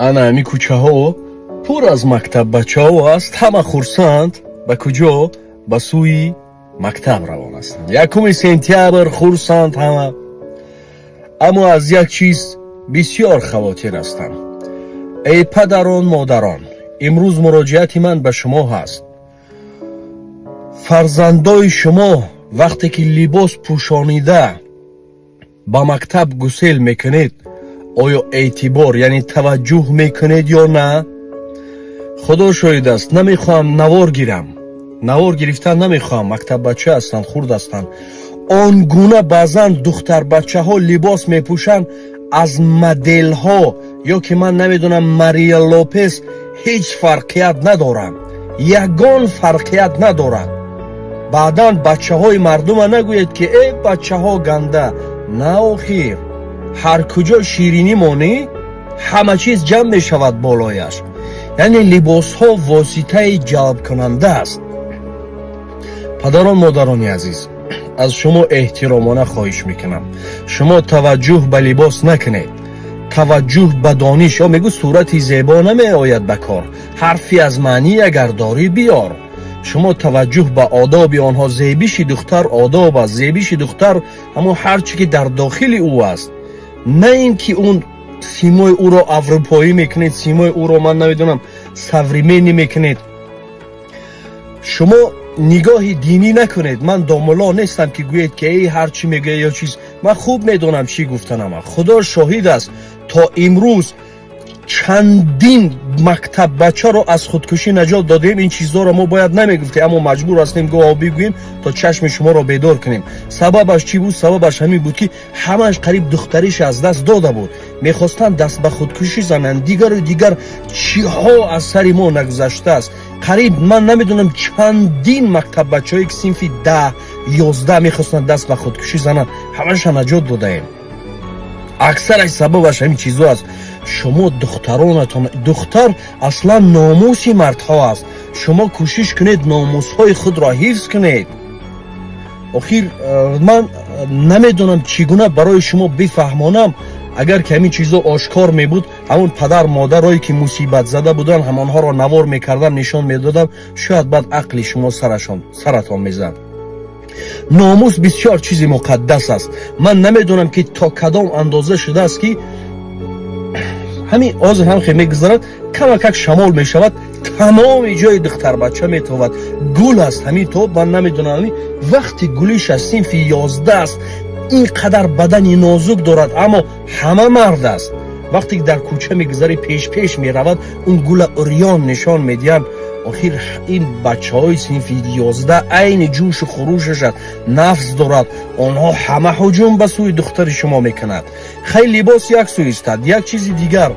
ана ҳами кӯчаҳо пур аз мактаб бачаҳо аст. ҳама хурсанд. ба куҷо? ба сӯи мактаб равон ҳастанд. 1 сентябр хурсанд ҳама. аммо аз як чиз бисёр хавотир ҳастам. эй падарон, модарон, имрӯз муроҷиати ман ба шумо ҳаст. фарзандои шумо вақте ки либос пӯшонида ба мактаб гусел мекунед, оё эътибор яъне таваҷҷӯҳ мекунед ё на? худо шоҳид аст, намехоҳам навор гирам. навор гирифтан намехоҳам. мактаббача ҳастанд, хурд ҳастанд. он гуна баъзан духтарбачаҳо либос мепӯшанд аз моделҳо ё ки ман намедонам Мария Лопес ҳеҷ фарқият надоранд. ягон фарқият надорад. баъдан бачаҳои мардума нагӯед ки бачаҳо ганда. на охир ҳар куҷо ширинӣ монӣ, ҳама чиз ҷамъ мешавад болояш. яъне либосҳо воситаи ҷалбкунанда аст. падарон, модарони азиз, аз шумо эҳтиромона хоҳиш мекунам, шумо таваҷҷӯҳ ба либос накунед. таваҷҷӯҳ ба дониш, ё мегӯ сурати зебо намеояд ба кор. ҳарфи аз маънӣ агар дорӣ биёр. шумо таваҷҷӯҳ ба одоби онҳо. зебиши духтар одоб аст. зебиши духтар ҳамон ҳар чӣ ки дар дохили ӯ аст. на ин ки он симои ӯро аврупоӣ мекунед, симои ӯро ман намедонам саврименӣ мекунед. шумо нигоҳи динӣ накунед. ман домуло нестам ки гӯед ки ҳар чӣ мегӯяд ё чиз. ман хуб медонам чӣ гуфтанам. худо шоҳид аст, то имрӯз чандин мактаббачаро аз худкушӣ наҷот додем. ин чизҳоро мо бояд намегуфтем, аммо маҷбур ҳастем гоҳо бигӯем, то чашми шуморо бедор кунем. сабабаш чӣ буд? сабабаш ҳамин буд ки ҳамааш қариб духтариш аз даст дода буд. мехостанд даст ба худкушӣ зананд. дигару дигар чиҳо аз сари мо нагузаштааст. қариб ман намедонам чандин мактаббачаҳое ки синфи 10-11 мехостанд даст ба худкушӣ зананд, ҳамаша наҷот додаем. аксараш сабабаш ҳамин чизҳо аст. шумо духтаронатон, духтар аслан номуси мардҳо аст. шумо кӯшиш кунед номусҳои худро ҳифз кунед. охир ман намедонам чӣ гуна барои шумо бифаҳмонам. агар ки ҳамин чизҳо ошкор мебуд, ҳамон падар модарое ки мусибатзада буданд, ҳамонҳоро навор мекардам, нишон медодам, шояд баъд ақли шумо саратон мезад. номус бисёр чизи муқаддас аст. ман намедонам ки то кадом андоза шудааст ки ҳамин ҳозир ҳам хеле мегузарад, камакак шамол мешавад, тамоми ҷои духтарбача метовад. гул аст ҳамин то, ман намедонам ҳамин вақти гулиш аст, синфи 11 аст, ин қадар бадани нозук дорад, аммо ҳама мард аст. вақте ки дар кӯча мегузари пеш меравад, он гула урён нишон медиҳанд. охир ин бачаҳои синфи 11 айни ҷӯшу хурӯшаш аст, нафс дорад. онҳо ҳама ҳуҷум ба сӯи духтари шумо мекунад. хай либос як сӯистад, як чизи дигар,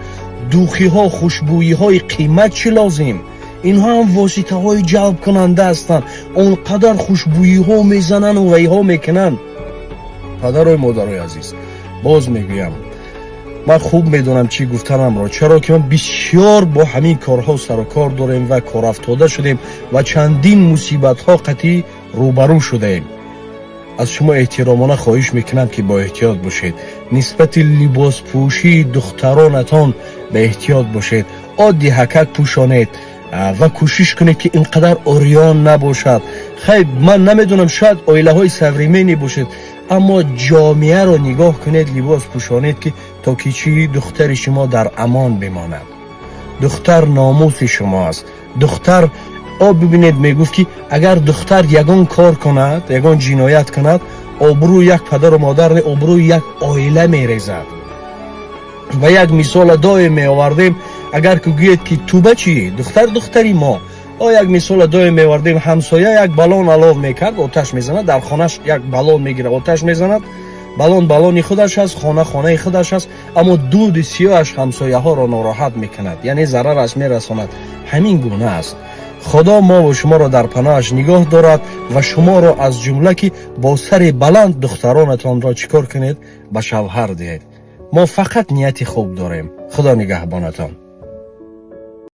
духиҳо, хушбӯиҳои қимат чӣ лозим? инҳо ҳам воситаҳои ҷалбкунанда ҳастанд. он қадар хушбӯиҳо мезананд, вайҳо мекунанд. падарои модарои азиз, боз мегӯям, ман хуб медонам чӣ гуфтанамро, чаро ки ман бисёр бо ҳамин корҳо сарукор дорем ва корафтода шудем ва чандин мусибатҳо қатъӣ рӯбарӯ шудаем. аз шумо эҳтиромона хоҳиш мекунам ки бо эҳтиёт бошед. нисбати либоспӯшии духтаронатон ба эҳтиёт бошед. одди ҳакак пӯшонед ва кӯшиш кунед ки ин қадар урён набошад. хай ман намедонам, шояд оилаҳои саврименӣ бошед, аммо ҷомеаро нигоҳ кунед, либос пӯшонед ки то ки чӣ духтари шумо дар амон бимонад. духтар номуси шумо аст. духтар бибинед мегуфт ки агар духтар ягон кор кунад, ягон ҷиноят кунад, обрӯи як падару модар не, обрӯи як оила мерезад. ва як мисола доим меовардем, агар ки гӯед ки туба чӣ, духтар духтари мо, як мисола доим мевардем, ҳамсоя як балон алов мекард, оташ мезанад, дар хонаш як балон мегирад, оташ мезанад, балон балони худаш аст, хона хонаи худаш аст, аммо дуди сиёҳаш ҳамсояҳоро нороҳат мекунад, яъне зарараш мерасонад. ҳамин гуна аст. худо мо ва шуморо дар паноҳаш нигоҳ дорад ва шуморо аз ҷумла ки бо сари баланд духтаронатонро чӣ кор кунед? ба шавҳар диҳед. мо фақат нияти хуб дорем. худо нигаҳбонатон.